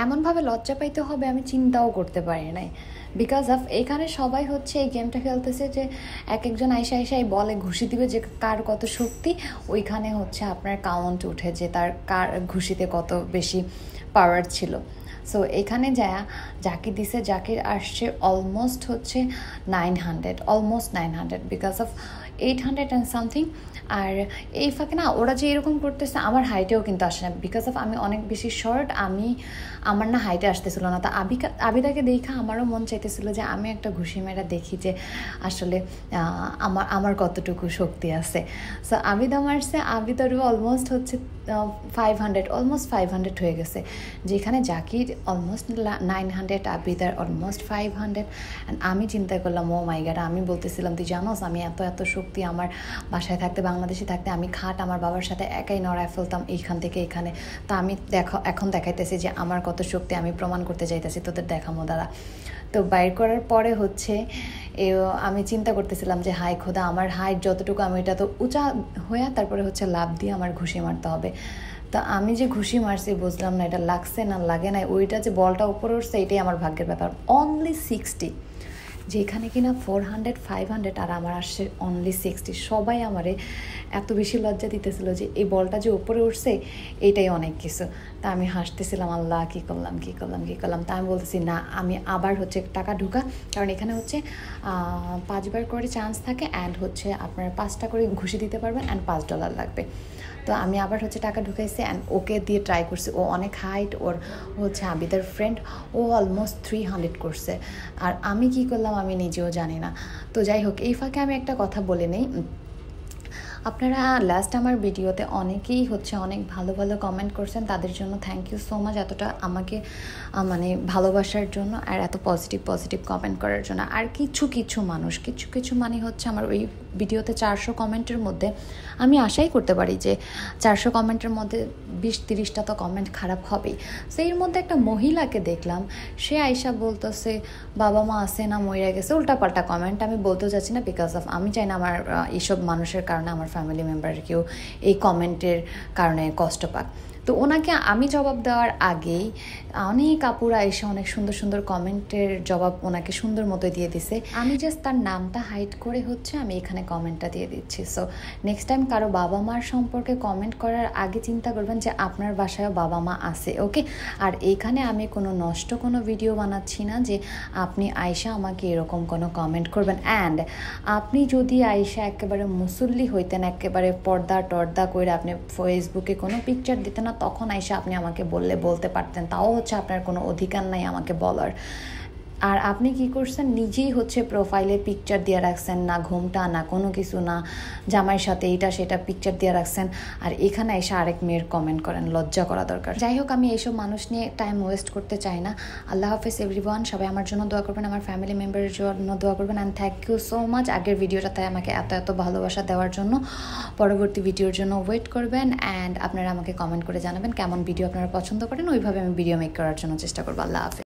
এমনভাবে লজ্জা পাইতে হবে আমি চিন্তাও করতে পারি নাই। বিকজ অফ এখানে সবাই হচ্ছে এই গেমটা খেলতেছে যে এক একজন আইসা আইসা এই বলে ঘুষি দিবে যে কার কত শক্তি, ওইখানে হচ্ছে আপনার কাউন্ট উঠে যে তার কার ঘুষিতে কত বেশি পাওয়ার ছিল। সো এখানে যাকে দিছে, জাকির আসছে অলমোস্ট হচ্ছে 900, almost 900 because of 800 and something. আর এই ফাঁকে না ওরা যে এরকম করতেছে আমার হাইটেও কিন্তু আসে না, বিকজ অফ আমি অনেক বেশি শর্ট, আমার না হাইটে আসতেছিল না। তা আবিদাকে দেখা আমারও মন চাইতেছিল যে আমি একটা ঘুষি মেরা দেখি যে আসলে আমার কতটুকু শক্তি আছে। সো আবিদা মারছে, আবিদারও অলমোস্ট হচ্ছে 500, অলমোস্ট 500 হয়ে গেছে, যেখানে জাকির অলমোস্ট 900, আবিদার অলমোস্ট 500। অ্যান্ড আমি চিন্তা করলাম ও মাই গড, আমি বলতেছিলাম তুই জানোস আমি এত এত শক্তি আমার বাসায় থাকতে, বাংলাদেশে থাকতে আমি খাট আমার বাবার সাথে একাই নড়ায় ফেলতাম এইখান থেকে এখানে। তা আমি এখন দেখাইতেছি যে আমার কত শক্তি, আমি প্রমাণ করতে চাইতেছি, তোদের দেখামো দাঁড়া। তো বাইর করার পরে হচ্ছে আমি চিন্তা করতেছিলাম যে হাই খোদা, আমার হাইট যতটুকু আমি এটা তো উঁচা হয়ে তারপরে হচ্ছে লাভ দিয়ে আমার ঘুষি মারতে হবে। তা আমি যে ঘুষি মারছি বুঝলাম না এটা লাগছে না লাগে না, ওইটা যে বলটা উপরে উঠছে এটাই আমার ভাগ্যের ব্যাপার। অনলি 60, যেখানে কিনা 400 500 আর আমার আসছে অনলি 60। সবাই আমারে এত বেশি লজ্জা দিতেছিল যে এই বলটা যে উপরে উঠছে এইটাই অনেক কিছু। তা আমি হাসতেছিলাম, আল্লাহ কী করলাম। তা আমি বলতেছি না, আমি আবার হচ্ছে টাকা ঢুকা, কারণ এখানে হচ্ছে 5 বার করে চান্স থাকে অ্যান্ড হচ্ছে আপনার 5টা করে ঘুষি দিতে পারবেন অ্যান্ড $5 লাগবে। তো আমি আবার হচ্ছে টাকা ঢুকাইছি অ্যান্ড ওকে দিয়ে ট্রাই করছি। ও অনেক হাইট, ওর হচ্ছে আবিদার ফ্রেন্ড, ও অলমোস্ট 300 করছে। আর আমি কি করলাম আমি নিজেও জানি না। তো যাই হোক, এই ফাঁকে আমি একটা কথা বলে নেই, আপনারা লাস্ট আমার ভিডিওতে অনেকেই হচ্ছে অনেক ভালো ভালো কমেন্ট করছেন, তাদের জন্য থ্যাংক ইউ সো মাচ, এতটা আমাকে মানে ভালোবাসার জন্য আর এত পজিটিভ কমেন্ট করার জন্য। আর কিছু মানুষ মানে হচ্ছে আমার ওই ভিডিওতে 400 কমেন্টের মধ্যে আমি আশাই করতে পারি যে 400 কমেন্টের মধ্যে 20-30টা তো কমেন্ট খারাপ হবেই। সো এর মধ্যে একটা মহিলাকে দেখলাম, সে আয়সা বলতেছে বাবা মা আছে না মইরা গেছে, উল্টাপাল্টা কমেন্ট। আমি বলতে চাচ্ছি না বিকজ অফ আমি চাই না আমার এইসব মানুষের কারণে আমার ফ্যামিলি মেম্বার কেউ এই কমেন্টের কারণে কষ্ট পাক। তো ওনাকে আমি জবাব দেওয়ার আগেই অনেক আপুরা এসে অনেক সুন্দর কমেন্টের জবাব ওনাকে সুন্দর মতো দিয়ে দিছে। আমি জাস্ট তার নামটা হাইড করে হচ্ছে আমি এখানে কমেন্টটা দিয়ে দিচ্ছি। সো নেক্সট টাইম কারো বাবা মার সম্পর্কে কমেন্ট করার আগে চিন্তা করবেন যে আপনার বাসায়ও বাবা মা আছে, ওকে। আর এইখানে আমি কোনো ভিডিও বানাচ্ছি না যে আপনি আয়শা আমাকে এরকম কোনো কমেন্ট করবেন। অ্যান্ড আপনি যদি আয়শা একেবারে মুসল্লি হইতেন, একেবারে পর্দা করে আপনি ফেসবুকে কোনো পিকচার দিতেন না, তখন আয়শা আপনি আমাকে বলতে পারতেন, তাও হচ্ছে আপনার কোনো অধিকার নাই আমাকে বলার। আর আপনি কি করছেন, নিজেই হচ্ছে প্রোফাইলে পিকচার দিয়ে রাখছেন, না ঘুমটা না কোনো কিছু না, জামাইয়ের সাথে এটা সেটা পিকচার দিয়ে রাখছেন, আর এখানে এসে আরেক মেয়ের কমেন্ট করেন, লজ্জা করা দরকার। যাই হোক, আমি এইসব মানুষ নিয়ে টাইম ওয়েস্ট করতে চাই না। আল্লাহ হাফেজ এভরিওয়ান, সবাই আমার জন্য দোয়া করবেন, আমার ফ্যামিলি মেম্বারের জন্য দোয়া করবেন। And thank you so much আগের ভিডিওটাতে আমাকে এত ভালোবাসা দেওয়ার জন্য। পরবর্তী ভিডিওর জন্য ওয়েট করবেন অ্যান্ড আপনারা আমাকে কমেন্ট করে জানাবেন কেমন ভিডিও আপনারা পছন্দ করেন, ওইভাবে আমি ভিডিও মেক করার জন্য চেষ্টা করবো। আল্লাহ হাফেজ।